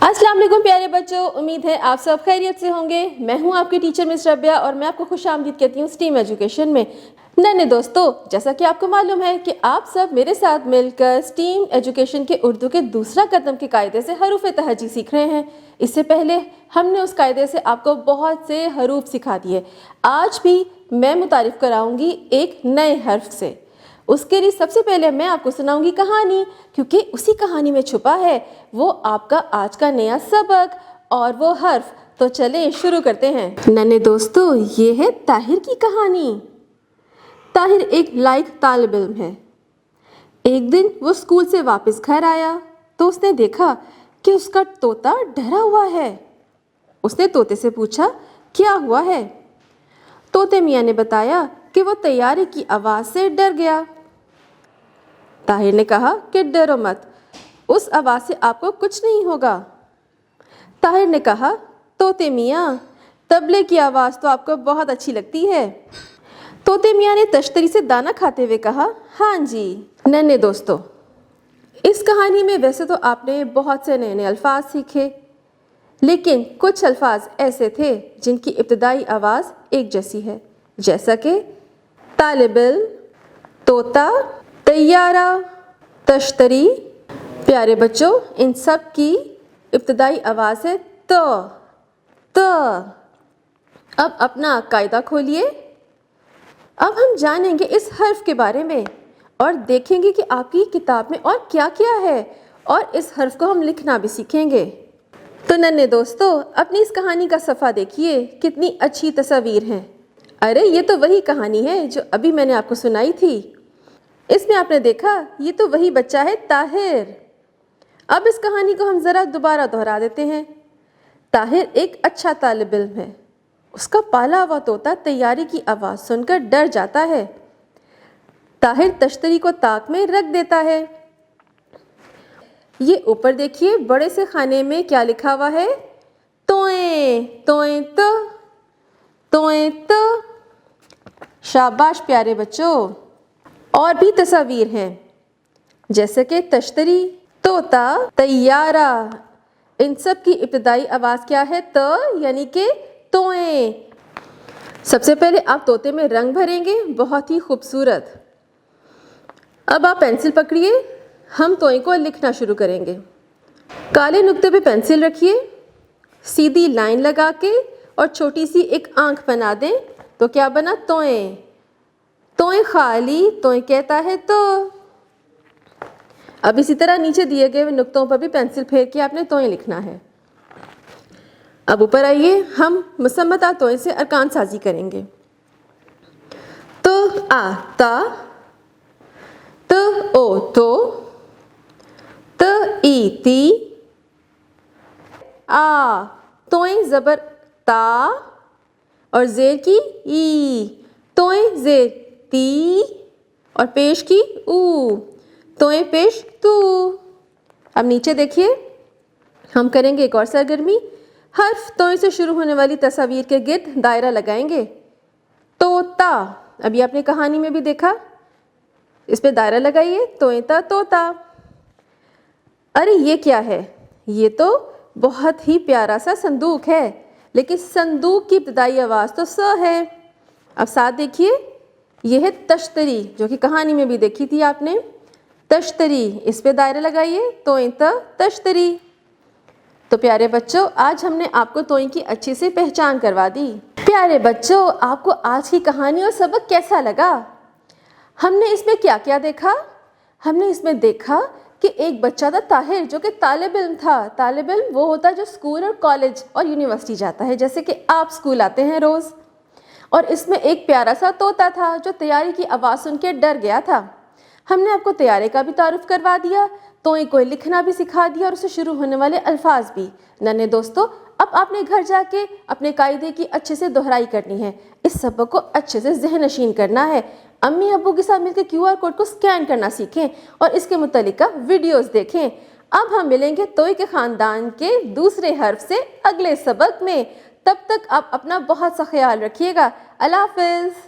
अस्सलाम वालेकुम प्यारे बच्चों, उम्मीद है आप सब खैरियत से होंगे। मैं हूं आपकी टीचर मिस रबिया और मैं आपको खुशामदीद कहती हूं स्टीम एजुकेशन में। नन्हे दोस्तों, जैसा कि आपको मालूम है कि आप सब मेरे साथ मिलकर स्टीम एजुकेशन के उर्दू के दूसरा कदम के कायदे से हरूफ तहजी सीख रहे हैं। इससे पहले हमने उस कायदे से आपको बहुत से हरूफ सिखा दिए। आज भी मैं मुतारिफ कराऊंगी एक नए हर्फ से। उसके लिए सबसे पहले मैं आपको सुनाऊंगी कहानी, क्योंकि उसी कहानी में छुपा है वो आपका आज का नया सबक और वो हर्फ। तो चलें शुरू करते हैं। नन्हे दोस्तों, ये है ताहिर की कहानी। ताहिर एक लायक तालिब इल्म है। एक दिन वो स्कूल से वापस घर आया तो उसने देखा कि उसका तोता डरा हुआ है। उसने तोते से पूछा, क्या हुआ है? तोते मियाँ ने बताया कि वो तैयारी की आवाज़ से डर गया। ताहिर ने कहा कि डरो मत, उस आवाज़ से आपको कुछ नहीं होगा। ताहिर ने कहा, तोते मियाँ, तबले की आवाज़ तो आपको बहुत अच्छी लगती है। तोते मियाँ ने तश्तरी से दाना खाते हुए कहा, हाँ जी। नन्हे दोस्तों, इस कहानी में वैसे तो आपने बहुत से नए नए अल्फाज सीखे, लेकिन कुछ अल्फाज ऐसे थे जिनकी इब्तदाई आवाज़ एक जैसी है, जैसा कि तालिबिल, तोता, तैयारा, तश्तरी। प्यारे बच्चों, इन सब की इब्तदाई आवाज़ है त। अब अपना कायदा खोलिए। अब हम जानेंगे इस हर्फ के बारे में और देखेंगे कि आपकी किताब में और क्या क्या है, और इस हर्फ को हम लिखना भी सीखेंगे। तो नन्हे दोस्तों, अपनी इस कहानी का सफ़ा देखिए, कितनी अच्छी तस्वीर हैं। अरे ये तो वही कहानी है जो अभी मैंने आपको सुनाई थी। इसमें आपने देखा ये तो वही बच्चा है ताहिर। अब इस कहानी को हम ज़रा दोबारा दोहरा देते हैं। ताहिर एक अच्छा तालिब इल्म है। उसका पाला हुआ तोता तैयारी की आवाज़ सुनकर डर जाता है। ताहिर तश्तरी को ताक में रख देता है। ये ऊपर देखिए, बड़े से खाने में क्या लिखा हुआ है? तोएं तोएं तोएं त। शाबाश प्यारे बच्चों। और भी तस्वीर हैं, जैसे कि तश्तरी, तोता, तैयारा। इन सब की इब्तदाई आवाज़ क्या है? त, यानी कि तोएं। सबसे पहले आप तोते में रंग भरेंगे, बहुत ही खूबसूरत। अब आप पेंसिल पकड़िए, हम तोएं को लिखना शुरू करेंगे। काले नुक्ते पे पेंसिल रखिए, सीधी लाइन लगा के और छोटी सी एक आंख बना दें तो क्या बना? तोएं। तोएं खाली, तोएं कहता है तो। अब इसी तरह नीचे दिए गए नुक्तों पर भी पेंसिल फेर के आपने तोएं लिखना है। अब ऊपर आइए, हम मुसम्मता तोएं से अरकान साजी करेंगे। तो आ ता, त ओ तो, त ई ती, आ। तोएं ज़बर ता और ज़ेर की ई। तोएं ज़ेर ती और पेश की ऊ। तोएं पेश तू। अब नीचे देखिए, हम करेंगे एक और सरगर्मी। हर्फ तोएं से शुरू होने वाली तस्वीर के गिर्द दायरा लगाएंगे। तोता, अभी आपने कहानी में भी देखा, इस पे दायरा लगाइए। तोएं ता तोता। अरे ये क्या है? ये तो बहुत ही प्यारा सा संदूक है, लेकिन संदूक की इब्तदाई आवाज़ तो स है। अब साथ देखिए, ये है तश्तरी, जो कि कहानी में भी देखी थी आपने। तश्तरी, इस पे दायरा लगाइए। तोएं त तश्तरी। तो प्यारे बच्चों, आज हमने आपको तोएं की अच्छी से पहचान करवा दी। प्यारे बच्चों, आपको आज की कहानी और सबक कैसा लगा? हमने इसमें क्या क्या देखा? हमने इसमें देखा कि एक बच्चा था ताहिर, जो कि तालिब इल्म था। तालिब इल्म वो होता है जो स्कूल और कॉलेज और यूनिवर्सिटी जाता है, जैसे कि आप स्कूल आते हैं रोज़। और इसमें एक प्यारा सा तोता था जो तैयारी की आवाज़ सुन के डर गया था। हमने आपको तैयारे का भी तारुफ करवा दिया, तोएं को लिखना भी सिखा दिया और उससे शुरू होने वाले अल्फाज भी। नन्हे दोस्तों, अब आपने घर जाके अपने कायदे की अच्छे से दोहराई करनी है। इस सबक को अच्छे से ज़हन नशीन करना है। अम्मी अब्बू के साथ मिलकर QR कोड को स्कैन करना सीखें और इसके मुतालिका वीडियोस देखें। अब हम मिलेंगे तोएं के ख़ानदान के दूसरे हर्फ से अगले सबक में। तब तक आप अपना बहुत सा ख्याल रखिएगा। अल्लाह हाफ़िज़।